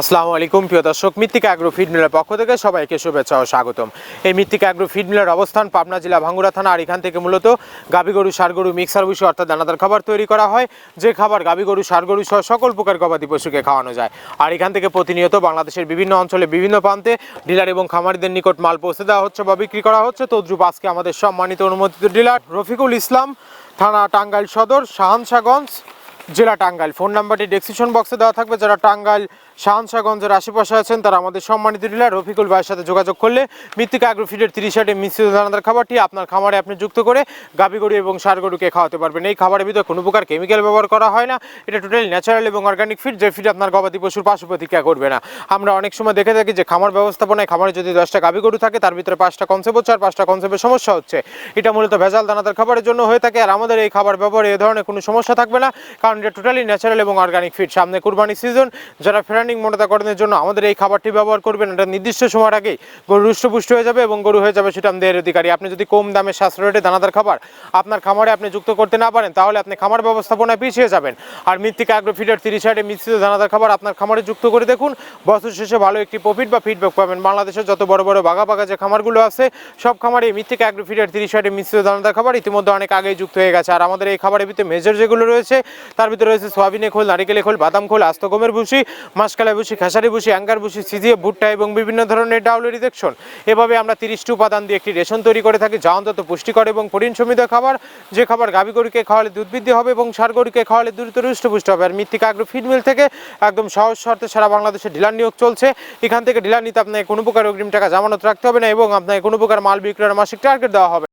আসসালামু আলাইকুম প্রিয় দর্শক, মৃত্তিকা অ্যাগ্রো ফিড মিলের পক্ষ থেকে সবাইকে শুভেচ্ছা ও স্বাগতম। এই মৃত্তিকা অ্যাগ্রো ফিড মিলের অবস্থান পাবনা জেলা ভাঙ্গুড়া থানা। আর এখান থেকে মূলত গাভী গরু, ষাঁড় গরু, মিক্সার ভুসি অর্থাৎ দানাদার খাবার তৈরি করা হয়, যে খাবার গাভী গরু, ষাঁড় গরু সহ সকল প্রকার গবাদি পশুকে খাওয়ানো যায়। আর এখান থেকে প্রতিনিয়ত বাংলাদেশের বিভিন্ন অঞ্চলে বিভিন্ন প্রান্তে ডিলার এবং খামারিদের নিকট মাল পৌঁছে দেওয়া হচ্ছে বা বিক্রি করা হচ্ছে। তদ্রুপ আজকে আমাদের সম্মানিত অনুমোদিত ডিলার রফিকুল ইসলাম, থানা টাঙ্গাইল সদর, শাহানশাহগঞ্জ, জেলা টাঙ্গাইল। ফোন নাম্বারটি ডেসক্রিপশন বক্সে দেওয়া থাকবে। যারা টাঙ্গাইল, শাহানশাহগঞ্জের আশেপাশে আছেন তারা আমাদের সম্মানিত ডিলার রফিকুল ভাইয়ের সাথে যোগাযোগ করলে মৃত্তিকা অ্যাগ্রো ফিডের 30 মিশ্রিত দানাদার খাবারটি আপনার খামারে আপনি যুক্ত করে গাভী গরু এবং ষাঁড় গরুকে খাওয়াতে পারবেন। এই খাবারের ভিতরে কোনো প্রকার কেমিক্যাল ব্যবহার করা হয় না। এটা টোটালি ন্যাচারাল এবং অর্গানিক ফিড, যে ফিড আপনার গবাদি পশুর পার্শ্ব প্রতিক্রিয়া করবে না। আমরা অনেক সময় দেখে থাকি যে খামার ব্যবস্থাপনায় খামারে যদি 10টা গাভী গরু থাকে তার ভিতরে 5টা কনসেপ্ট হচ্ছে আর 5টা কনসেপ্টের সমস্যা হচ্ছে। এটা মূলত ভেজাল দানাদার খাবারের জন্য হয়ে থাকে। আর আমাদের এই খাবার ব্যবহারে এ ধরনের কোনো সমস্যা থাকবে না, কারণ এটা টোটালি ন্যাচারাল এবং অর্গানিক ফিড। সামনে কুরবানি সিজন, যারা ফেরানিং মোটাতাকরণের জন্য আমাদের এই খাবারটি ব্যবহার করবেন। এটা নির্দিষ্ট সময়ের আগেই গরু হৃষ্টপুষ্ট হয়ে যাবে এবং গরু হয়ে যাবে সেটা আমাদের অধিকারী। আপনি যদি কম দামে সাশ্রয় রেটে দানাদার খাবার আপনার খামারে আপনি যুক্ত করতে না পারেন তাহলে আপনি খামার ব্যবস্থাপনায় পিছিয়ে যাবেন। আর মৃত্তিকা অ্যাগ্রো ফিডের 30 মিশ্রিত দানাদার খাবার আপনার খামারে যুক্ত করে দেখুন, বছর শেষে ভালো একটি প্রফিট বা ফিডব্যাক পাবেন। বাংলাদেশের যত বড় বড় বাঘা যে খামারগুলো আছে সব খামারে মৃত্তিকা অ্যাগ্রো ফিডের 30 মিশ্রিত দানাদার খাবার ইতিমধ্যে অনেক আগেই যুক্ত হয়ে গেছে। আর আমাদের এই খাবারের ভিতরে মেজর যেগুলো রয়েছে তার ভিতরে রয়েছে সয়াবিনের খোল, নারিকেলের খোল, বাদাম খোল, আস্ত গমের ভুসি, মাসকালাই ভুসি, খেসারি ভুসি, অ্যাঙ্গার ভুসি, সিজিয়ে ভুট্টা এবং বিভিন্ন ধরনের ডাউলের রিজেকশন। এভাবে আমরা 30টি উপাদান দিয়ে একটি রেশন তৈরি করে থাকি, যা অন্তত পুষ্টিকর এবং প্রোটিন সমৃদ্ধ খাবার। যে খাবার গাভী গরুকে খাওয়ালে দুধ বৃদ্ধি হবে এবং ষাঁড় গরুকে খাওয়ালে দ্রুত হৃষ্টপুষ্ট হবে। আর মৃত্তিকা অ্যাগ্রো ফিড মিল থেকে একদম সহজ শর্তে সারা বাংলাদেশে ডিলার নিয়োগ চলছে। এখান থেকে ডিলার নিতে আপনাকে কোনো প্রকার অগ্রিম টাকা জামানত রাখতে হবে না এবং আপনাকে কোনো প্রকার মাল বিক্রয়ের মাসিক টার্গেট দেওয়া হবে।